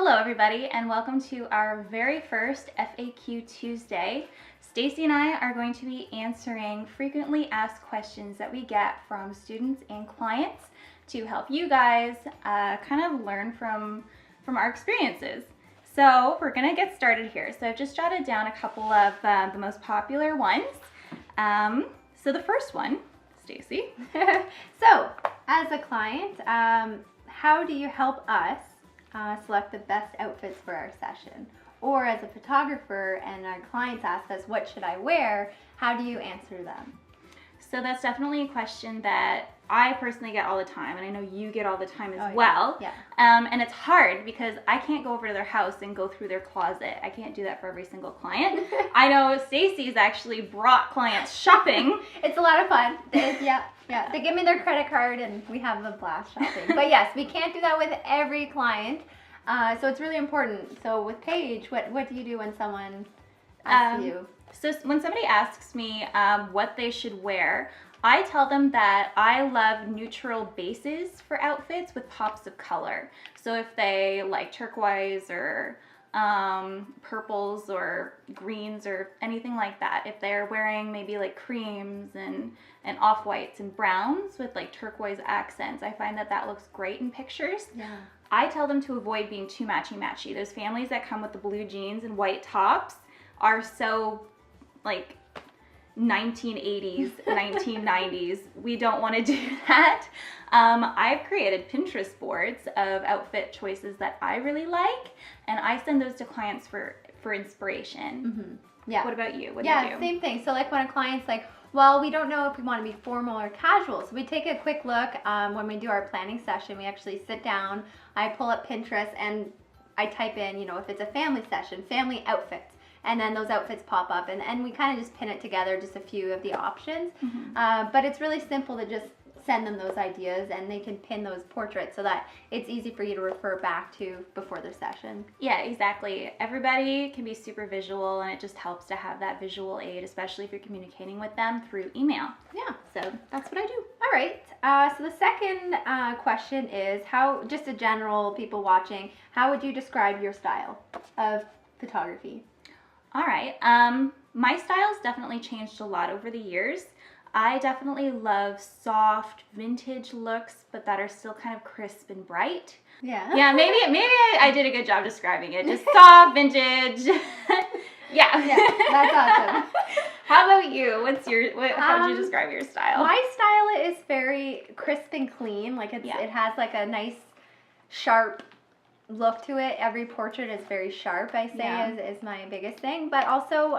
Hello everybody and welcome to our very first FAQ Tuesday. Stacey and I are going to be answering frequently asked questions that we get from students and clients to help you guys kind of learn from our experiences. So we're going to get started here. So I've just jotted down a couple of the most popular ones. So the first one, Stacey. So as a client, how do you help us select the best outfits for our session? Or as a photographer and our clients ask us, what should I wear? How do you answer them? So that's definitely a question that I personally get all the time, and I know you get all the time as well. Yeah. And it's hard because I can't go over to their house and go through their closet. I can't do that for every single client. I know Stacey's actually brought clients shopping. It's a lot of fun. Yeah. They give me their credit card and we have a blast shopping. But yes, we can't do that with every client. So it's really important. So with Paige, what do you do when someone asks you? So when somebody asks me what they should wear, I tell them that I love neutral bases for outfits with pops of color. So if they like turquoise or purples or greens or anything like that, if they're wearing maybe like creams and off-whites and browns with like turquoise accents, I find that looks great in pictures. Yeah. I tell them to avoid being too matchy-matchy. Those families that come with the blue jeans and white tops are so like 1980s, 1990s. We don't want to do that. I've created Pinterest boards of outfit choices that I really like, and I send those to clients for inspiration. Mm-hmm. Yeah. What about you? What do you do? Same thing. So like when a client's like, well, we don't know if we want to be formal or casual. So we take a quick look when we do our planning session. We actually sit down, I pull up Pinterest, and I type in, if it's a family session, family outfits. And then those outfits pop up, and we kind of just pin it together, just a few of the options. Mm-hmm. But it's really simple to just send them those ideas, and they can pin those portraits so that it's easy for you to refer back to before their session. Yeah, exactly. Everybody can be super visual, and it just helps to have that visual aid, especially if you're communicating with them through email. Yeah. So that's what I do. All right. So the second question is, just a general people watching, how would you describe your style of photography? All right. My style's definitely changed a lot over the years. I definitely love soft vintage looks, but that are still kind of crisp and bright. Yeah. Yeah, maybe I did a good job describing it. Just soft, vintage. Yeah. That's awesome. How about you? How would you describe your style? My style is very crisp and clean. Like it has like a nice sharp look to it. Every portrait is very sharp, I say, is my biggest thing, but also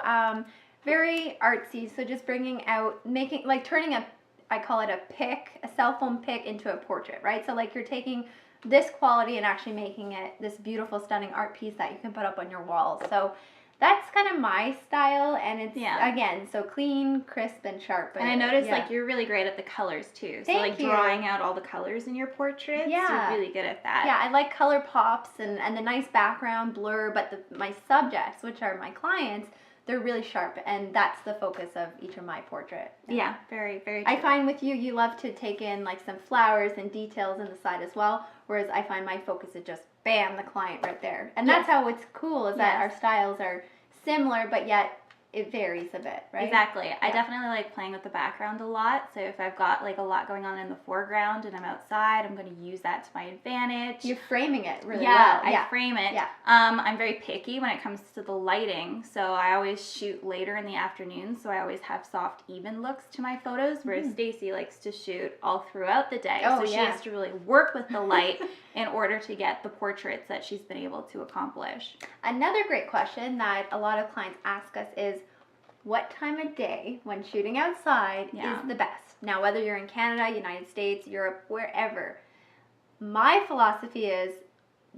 very artsy. So just turning I call it a cell phone pic into a portrait, right? So like you're taking this quality and actually making it this beautiful, stunning art piece that you can put up on your wall. So that's kind of my style, and it's again so clean, crisp, and sharp. And I noticed like you're really great at the colors too. So Thank you. Drawing out all the colors in your portraits, you're really good at that. Yeah, I like color pops and the nice background blur, but my subjects, which are my clients, they're really sharp, and that's the focus of each of my portraits. Yeah, very, very true. I find with you love to take in like some flowers and details in the side as well, whereas I find my focus is just bam, the client right there. And that's how it's cool, is that our styles are similar, but yet it varies a bit, right? Exactly. Yeah. I definitely like playing with the background a lot. So if I've got like a lot going on in the foreground and I'm outside, I'm going to use that to my advantage. You're framing it really well. Yeah, I frame it. Yeah. I'm very picky when it comes to the lighting. So I always shoot later in the afternoon. So I always have soft, even looks to my photos, whereas Stacey likes to shoot all throughout the day. So she has to really work with the light in order to get the portraits that she's been able to accomplish. Another great question that a lot of clients ask us is, what time of day when shooting outside is the best? Now, whether you're in Canada, United States, Europe, wherever, my philosophy is,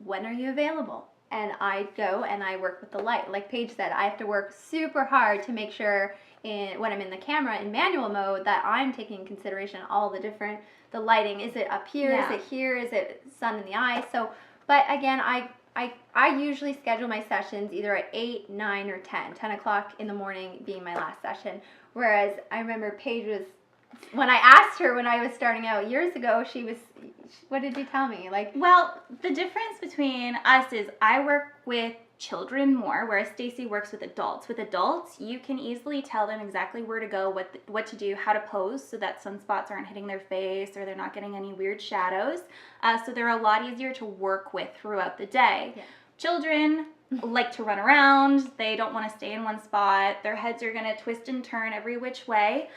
when are you available? And I go and I work with the light. Like Paige said, I have to work super hard to make sure when I'm in the camera in manual mode that I'm taking in consideration all the lighting. Is it up here? Is it here? Is it sun in the eye? So, but again, I usually schedule my sessions either at 8, 9, or 10 o'clock in the morning being my last session. Whereas I remember Paige was, when I asked her when I was starting out years ago, she What did you tell me? Like, well, the difference between us is I work with children more, whereas Stacey works with adults. With adults, you can easily tell them exactly where to go, what to do, how to pose, so that sunspots aren't hitting their face or they're not getting any weird shadows. So they're a lot easier to work with throughout the day. Yeah. Children like to run around. They don't want to stay in one spot. Their heads are going to twist and turn every which way.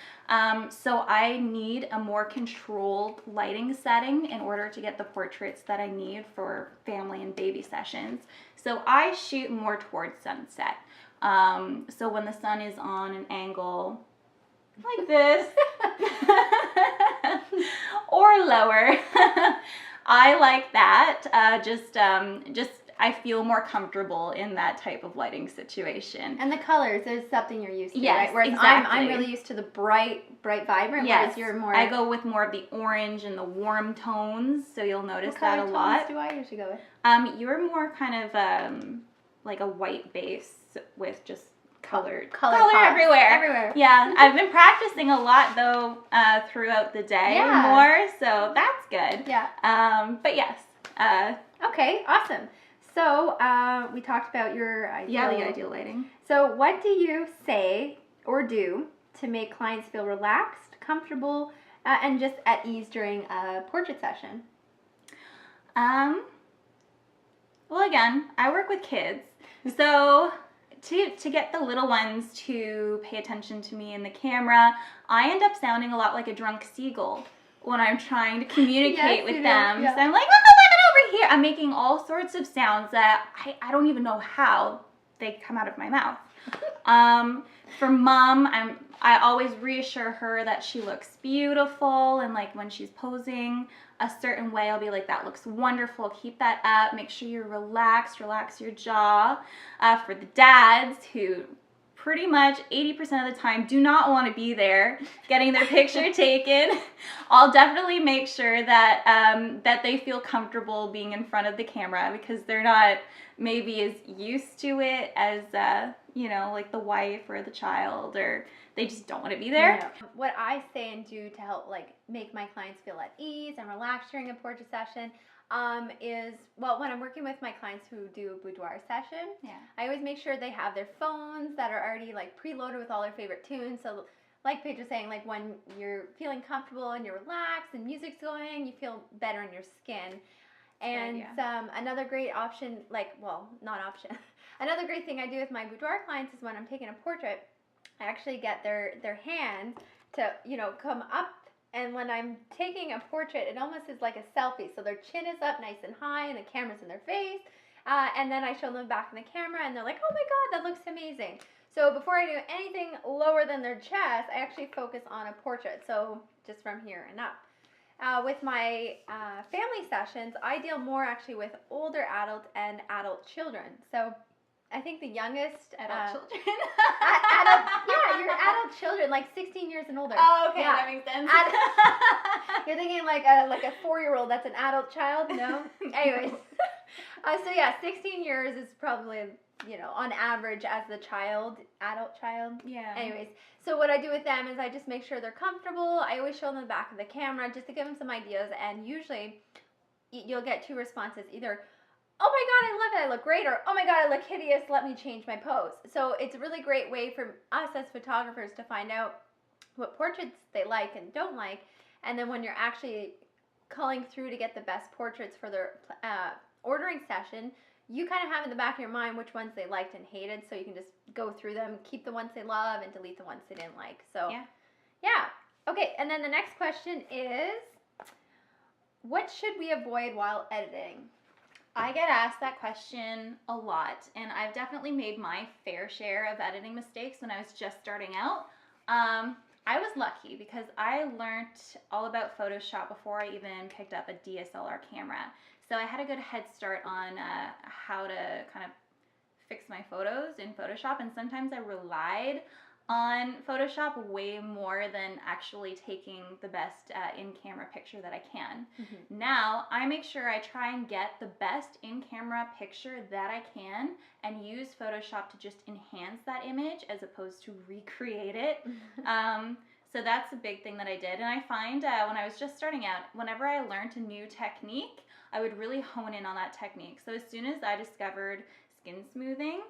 So I need a more controlled lighting setting in order to get the portraits that I need for family and baby sessions. So I shoot more towards sunset. So when the sun is on an angle like this or lower, I like that. Just I feel more comfortable in that type of lighting situation. And the colors is something you're used to, yes, right? Whereas exactly. I'm really used to the bright, vibrant. Yes, whereas you're more. I go with more of the orange and the warm tones, so you'll notice that a lot. What color tones do I usually go with? You're more kind of like a white base with just color everywhere. Yeah, I've been practicing a lot though throughout the day more, so that's good. Yeah. But yes. Okay, awesome. So we talked about your the ideal lighting. So what do you say or do to make clients feel relaxed, comfortable, and just at ease during a portrait session? Well, again, I work with kids, so to get the little ones to pay attention to me in the camera, I end up sounding a lot like a drunk seagull when I'm trying to communicate with them. Yeah. So I'm like, look over here. I'm making all sorts of sounds that I don't even know how they come out of my mouth. For mom, I always reassure her that she looks beautiful, and like when she's posing a certain way, I'll be like, that looks wonderful, keep that up, make sure you're relaxed, relax your jaw. For the dads who pretty much 80% of the time do not want to be there getting their picture taken, I'll definitely make sure that that they feel comfortable being in front of the camera, because they're not maybe as used to it as like the wife or the child, or they just don't want to be there. Yeah. What I say and do to help make my clients feel at ease and relax during a portrait session is, well, when I'm working with my clients who do a boudoir session, I always make sure they have their phones that are already preloaded with all their favorite tunes. So like Paige was saying, when you're feeling comfortable and you're relaxed and music's going, you feel better in your skin. And another great option, another great thing I do with my boudoir clients is when I'm taking a portrait, I actually get their hands to, come up. And when I'm taking a portrait, it almost is like a selfie. So their chin is up nice and high and the camera's in their face. And then I show them back in the camera and they're like, oh my God, that looks amazing. So before I do anything lower than their chest, I actually focus on a portrait. So just from here and up. With my family sessions, I deal more actually with older adults and adult children. So I think the youngest adult children. Your adult children, 16 years and older. Oh, okay, that makes sense. You're thinking like a 4-year-old that's an adult child? No. Anyways, 16 years is probably on average as the adult child. Yeah. Anyways, so what I do with them is I just make sure they're comfortable. I always show them the back of the camera just to give them some ideas, and usually you'll get 2 responses, either, oh my God, I love it, I look great, or oh my God, I look hideous, let me change my pose. So it's a really great way for us as photographers to find out what portraits they like and don't like, and then when you're actually culling through to get the best portraits for their ordering session, you kind of have in the back of your mind which ones they liked and hated, so you can just go through them, keep the ones they love, and delete the ones they didn't like. So yeah. Okay, and then the next question is, what should we avoid while editing? I get asked that question a lot, and I've definitely made my fair share of editing mistakes when I was just starting out. I was lucky because I learned all about Photoshop before I even picked up a DSLR camera. So I had a good head start on how to kind of fix my photos in Photoshop, and sometimes I relied on Photoshop way more than actually taking the best in-camera picture that I can. Mm-hmm. Now, I make sure I try and get the best in-camera picture that I can and use Photoshop to just enhance that image as opposed to recreate it. So that's a big thing that I did. And I find when I was just starting out, whenever I learned a new technique, I would really hone in on that technique. So as soon as I discovered skin smoothing,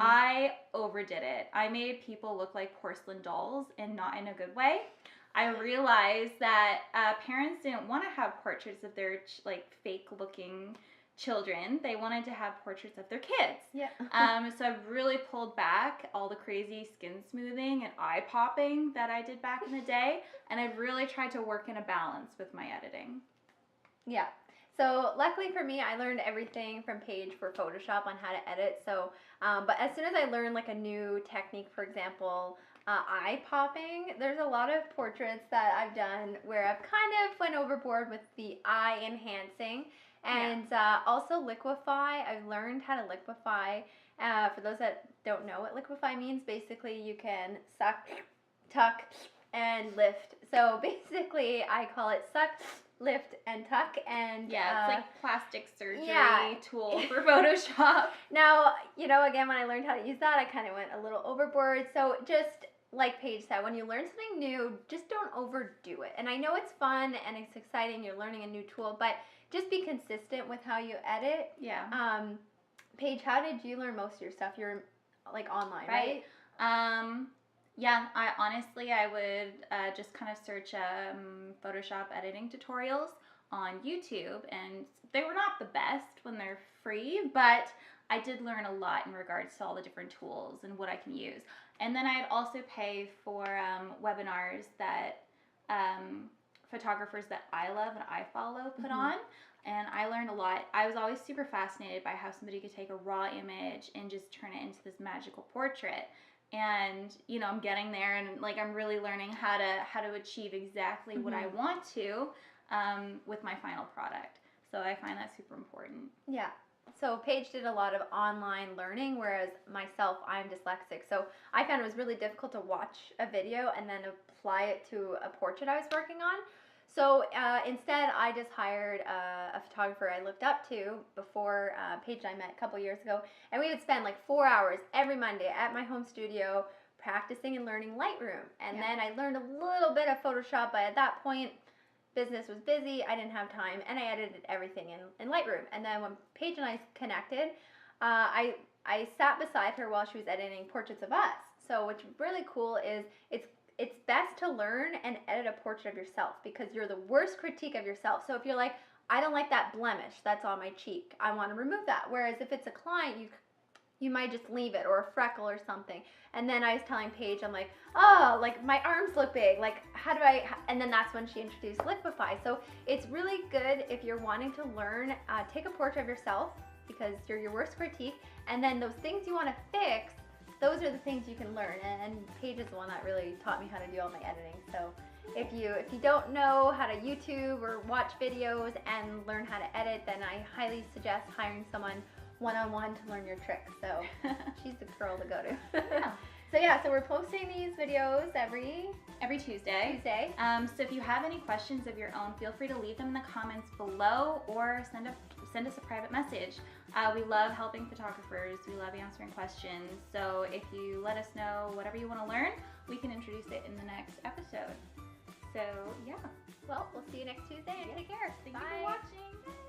I overdid it. I made people look like porcelain dolls, and not in a good way. I realized that parents didn't want to have portraits of their like fake looking children. They wanted to have portraits of their kids. Yeah. So I've really pulled back all the crazy skin smoothing and eye popping that I did back in the day, and I've really tried to work in a balance with my editing. Yeah. So luckily for me, I learned everything from Paige for Photoshop on how to edit. So, but as soon as I learned like a new technique, for example, eye popping, there's a lot of portraits that I've done where I've kind of went overboard with the eye enhancing. And also liquefy. I've learned how to liquefy. For those that don't know what liquefy means, basically you can suck, tuck, and lift. So basically I call it suck, lift, and tuck. And yeah, it's like plastic surgery tool for Photoshop. Now, you know, again, when I learned how to use that, I kind of went a little overboard. So just like Paige said, when you learn something new, just don't overdo it. And I know it's fun and it's exciting, you're learning a new tool, but just be consistent with how you edit. Yeah. Paige, how did you learn most of your stuff? You're like online, right? Yeah, I would just kind of search Photoshop editing tutorials on YouTube, and they were not the best when they're free, but I did learn a lot in regards to all the different tools and what I can use. And then I'd also pay for webinars that photographers that I love and I follow put on, and I learned a lot. I was always super fascinated by how somebody could take a raw image and just turn it into this magical portrait. And you know, I'm getting there, and like I'm really learning how to achieve exactly what I want to with my final product. So I find that super important. Yeah. So Paige did a lot of online learning, whereas myself, I'm dyslexic. So I found it was really difficult to watch a video and then apply it to a portrait I was working on. So instead, I just hired a photographer I looked up to before Paige and I met a couple years ago. And we would spend like 4 hours every Monday at my home studio practicing and learning Lightroom. And then I learned a little bit of Photoshop, but at that point, business was busy, I didn't have time, and I edited everything in Lightroom. And then when Paige and I connected, I sat beside her while she was editing portraits of us. So what's really cool is it's best to learn and edit a portrait of yourself, because you're the worst critique of yourself. So if you're like, I don't like that blemish that's on my cheek, I want to remove that. Whereas if it's a client, you might just leave it, or a freckle or something. And then I was telling Paige, I'm like, oh, like my arms look big. Like, how do I, and then that's when she introduced Liquify. So it's really good if you're wanting to learn, take a portrait of yourself, because you're your worst critique. And then those things you want to fix, those are the things you can learn. And Paige is the one that really taught me how to do all my editing. So if you don't know how to YouTube or watch videos and learn how to edit, then I highly suggest hiring someone one-on-one to learn your tricks. So she's the girl to go to. So we're posting these videos every Tuesday. So if you have any questions of your own, feel free to leave them in the comments below, or send us a private message. We love helping photographers. We love answering questions. So if you let us know whatever you want to learn, we can introduce it in the next episode. So yeah. Well, we'll see you next Tuesday, and take care. Thank you for watching.